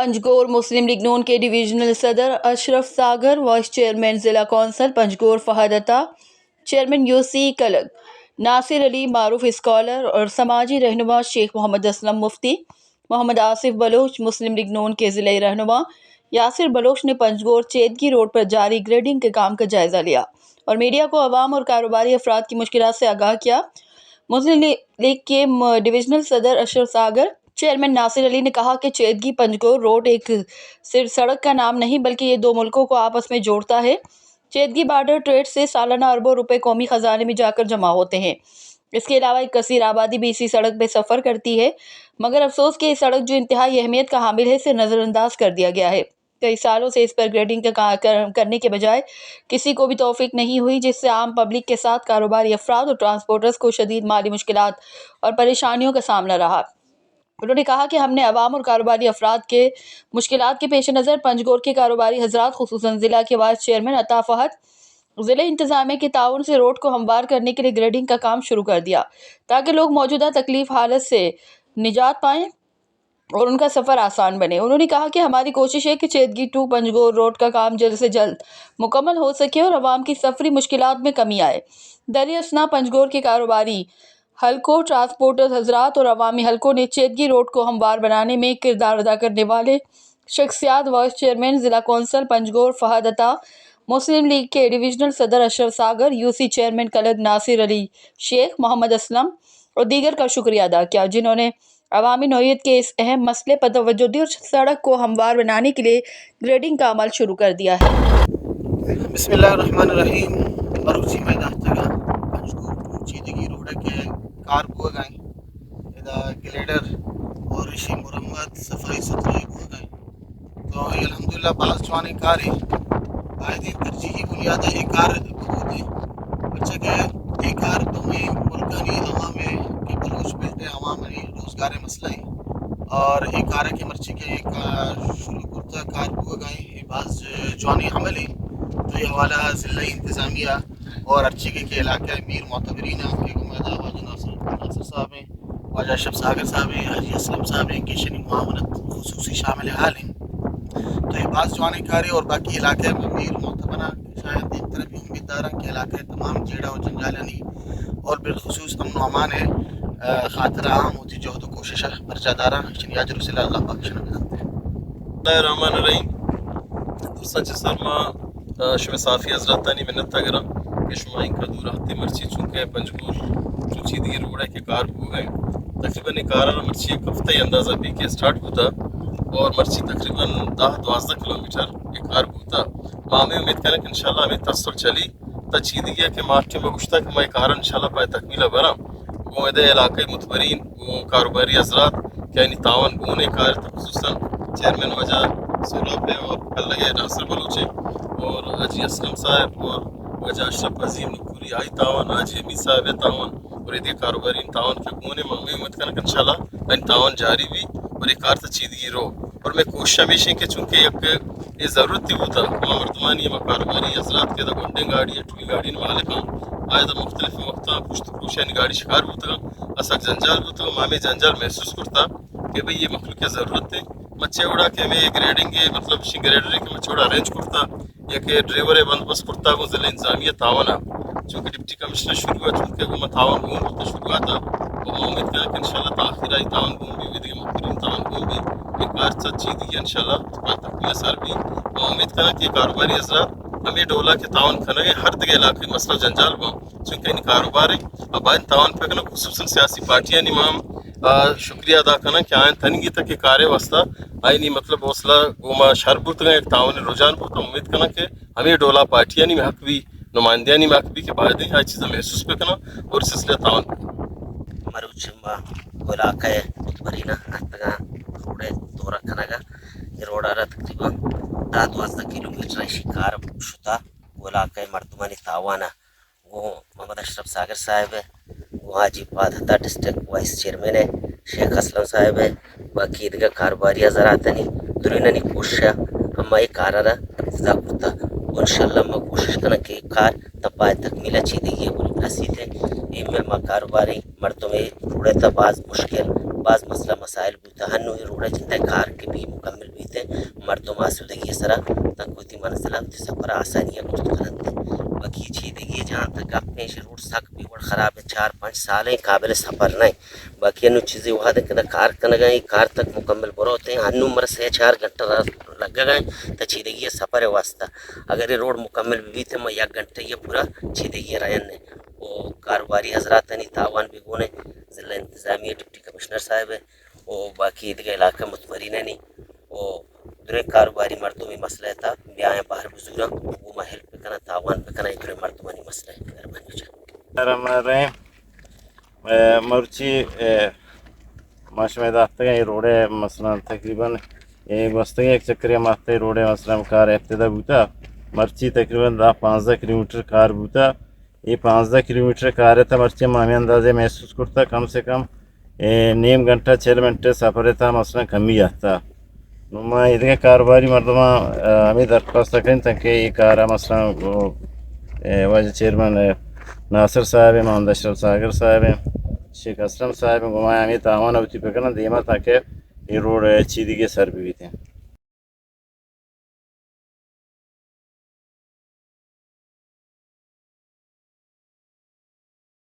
पंजगोर मुस्लिम league नून के divisional सदर अशरफ सागर, vice chairman जिला कौंसल पंजगोर फहद अता, चेयरमैन यूसी कलग नासिर अली मारूफ स्कॉलर और समाजी रहनुमा शेख मोहम्मद असलम मुफ्ती, मोहम्मद आसिफ बलोच मुस्लिम लीग नून के ज़िले रहनुमा यासिर बलोच ने पंजगोर चेदगी रोड पर जारी ग्रेडिंग के काम का जायज़ा लिया और मीडिया को अवाम और कारोबारी अफराद की मुश्किलात से आगाह किया। मुस्लिम लीग के डिवीजनल सदर अशरफ सागर, चेयरमैन नासिर अली ने कहा कि चेदगी पंजगोर रोड एक सिर्फ सड़क का नाम नहीं बल्कि ये दो मुल्कों को आपस में जोड़ता है। चेदगी बार्डर ट्रेड से सालाना अरबों रुपए कौमी खजाने में जाकर जमा होते हैं। इसके अलावा एक कसीर आबादी भी इसी सड़क पे सफ़र करती है, मगर अफसोस कि ये सड़क जो इंतहाई अहमियत का हामिल है इसे नज़रअंदाज कर दिया गया है। कई सालों से इस पर ग्रेडिंग करने के बजाय किसी को भी तौफीक नहीं हुई, जिससे आम पब्लिक के साथ कारोबारी अफराद और ट्रांसपोर्टर्स को शदीद माली मुश्किलात और परेशानियों का सामना रहा। उन्होंने कहा कि हमने अवाम और कारोबारी अफराद के मुश्किलात के पेश नज़र पंजगोर के कारोबारी हजरात खुसूसन ज़िला के वाइस चेयरमैन अता फहद, ज़िले इंतज़ामिया के ताउन से रोड को हमवार करने के लिए ग्रेडिंग का काम शुरू कर दिया ताकि लोग मौजूदा तकलीफ हालत से निजात पाएँ और उनका सफ़र आसान बने। उन्होंने कहा कि हमारी कोशिश है कि चेदगी टू पंजगोर रोड का काम जल्द से जल्द मुकम्मल हो सके और अवाम की सफरी मुश्किलात में कमी आए। दरिया असना पंजगोर के कारोबारी हलकों, ट्रांसपोर्टर्स हजरात और अवामी हलकों ने चेदगी रोड को हमवार बनाने में किरदार अदा करने वाले शख्सियात वाइस चेयरमैन ज़िला कौंसल पंजगोर फहद अता, मुस्लिम लीग के डिवीजनल सदर अशरफ सागर, यूसी चेयरमैन कलग नासिर अली शेख, मोहम्मद असलम और दीगर का शुक्रिया अदा किया, जिन्होंने अवामी नौइयत के इस अहम मसले पर तवज्जो दी और सड़क को हमवार बनाने के लिए ग्रेडिंग का अमल शुरू कर दिया है। बिस्मिल्लाहिर्रहमानिर्रहीम। मरुची में दाहतगा पंजगोर चेदगी रोड के कार बुआ गए इदा ग्लेडर और ऋषि मुरम्मत सफाई सुथराई बुआ गए तो अल्हम्दुलिल्लाह बास जवानी कार है आयदी तरजीही बुनियाद एक कार बहुत है बच्चे के एक कार तो में मुल्कानी अवाम में के बलोच बेटे अवाम में रोजगार मसला है और एक कार के मर्ची के एक शुरू करता कार बुआ गए बास जवानी अमल है तो ये हवाला ज़िला इंतज़ामिया और अर्ची के इलाके अमीर मोतबरीन आपके उम्मीद आवाज नासिर साहब हैं, वाजा अशरफ सागर साहब हैं, हाजी असलम साहब हैं, केशनी मुआवनत खुसूसी शामिल हाल हैं। तो ये बास जवानी कारी और बाकी इलाके में अमीर मोतबना शायद एक तरफ उम्मीददार के इलाके तमाम जेड़ा और जंजालनी और बिलखसूस अमन व अमान है खातिर आम होती जहद कोशिश बरजादारा शनियाजर अल्लाह पाक शना शुभ साफ़ी हजरतानी मिन्नत तगरम कि शुमा इनका दूर हती मर्ची चूँकि पंजगोर चूची दी रोड है कि कार हो गए तकरीबन कार मर्ची एक हफ्ते अंदाज़ा भी के स्टार्ट होता और मर्ची तकरीबन 10-12 किलोमीटर एक कार होता मामे उम्मीद करें कि इंशाल्लाह हमें तस्सुर चली तचीदी गया कि मार्च में गुश्ता कि मैं कार इंशाल्लाह पाए तकमीला बरा वो इधर इलाके मुतबरीन वो कारोबारी हजरात क्या तावन गुने कार खुसूसन चेयरमैन वजह सोलह पे और कल लगे नासिर बलूचे और हाजी असलम साहब और वजह अशरफ अजीम ने पूरी आई तावन हाजी अमी साहब तावन और ये कारोबारी तावन के गुने मम्मी उम्मीद करना इंशाल्लाह इन तावन जारी भी और एक कार तचीदगी रो और मैं कोशिश हमेशा के चूँकि एक ये ज़रूरत थी होता मर्दमानी व कारोबारी हजरात के गुंडे गाड़ी टूली गाड़ी मालिक आए तो मुख्तलिफ वक्त पुश्त पुरुषानी गाड़ी शिकार होता असक जंजाल होता मामे जंजाल महसूस करता कि भाई ये मखलूक की ज़रूरत है मच्छे उड़ा के हमें ग्रेडिंग मतलब ग्रेडरी के मच्छे उड़ा अरेंज करता या कि ड्राइवर बंदोबस्त करता वो ज़िला इंतज़ामिया तावन चूँकि डिप्टी कमिश्नर शुरू हुआ चूँकि वो तावन घूम होता शुरुआत वो उम्मीद करें कि इंशाल्लाह ताखिर आई तावन घूम भी विधि मकबूल तावन घूम भी एक बार सच्ची दी इंशाल्लाह तकमील सर भी वो उम्मीद करें कि कारोबारी हजरात हमें डोला के तावन खनगे हर जगह इलाके मसला जंजाल बो चूँकि इन कारोबार अब इन तावन पे खुसूसन सियासी पार्टियाँ निमाम शुक्रिया अदा करना कि आए तनगी तक के कार्य वास्ता आई नहीं मतलब हौसला गोमा शरबुत गए एक तावन रुझान पर तो उम्मीद करना कि हमें डोला पार्टियाँ नहीं में हक भी नुमाइंदियाँ नहीं में हक भी के बाद हर चीज़ें महसूस पे करना और सिलसिला तावन मरुचम्बा इलाका मुतबरीना अतगा रोड दौरा कनगा ये रोड तकरीबन 10-12 किलोमीटर शिकार शुता वो इलाका मर्दमानी तावाना वो मोहम्मद अशरफ सागर साहब है वो हाजी पादता डिस्ट्रिक्ट वाइस चेयरमैन है शेख असलम साहब है बाकी इधर कारोबारी हजरातनी दुनियानी कोशिश हम कार इफ्तः करता इंशाल्लाह मैं कोशिश करना कि कार تپا تکمیل چیدگی گل رسید ایمل ما کاروباری مردم روڑے تا بعض مشکل بعض مسئلہ مسائل بوتا ہنو روڑے جندے کار کے بھی مکمل بیتے مردم آسودگی سرا تنکوتی منزلہ تی سفر آسانیہ کچھ کرنتے باقی چیدگی جہاں تک اپنے روڑ سک بھی بڑھ خراب ہے 4-5 سال ہیں قابل سفر نہیں باقی انو چیزیں وہاں دے کدا کار کنگا ہیں کار تک مکمل برو ہوتے ہیں انو مر سے 4 گھنٹہ لگا گئے تا چیدگی سفر ہے واسطہ اگر یہ روڈ مکمل بھی تھے میں 1 گھنٹہ یہ پورا چیدگی رائن ہے وہ کاروباری حضرات نے تاوان بھی گونے ضلع انتظامیہ ڈپٹی کمشنر صاحب ہے وہ باقی دیگر علاقہ متبرین نہیں وہ درے کاروباری مردوں میں مسئلہ تھا بیاں باہر بزورا وہ محل پہ کنا تاوان پہ کنا درے مردمانی مسئلہ ہے مہربانی چاہ رحم مرچی ماشمه داخته روده مثلا تقریبا واسطه یک چکری ماخته روده مثلا کار ابتدا بوده مرچی تقریبا 15 کیلومتر کار بوده یہ 15 کیلومتر کار تھا مرچی مامی اندازے محسوس کرتا کم سے کم 9 گھنٹہ 6 گھنٹے سفر تھا مثلا کمی آتا نما ادھر کاروباری مردمہ ہمیں درخواست کریں تاکہ یہ کارا مثلا واجہ چیئرمین ناصر صاحب محمد اشرف ساگر صاحب شیخ اسلم صاحب گمایا ہمیں تعاون ہوتی پکڑنا دیما تاکہ یہ روڈ چیدی کے سر بھی تھے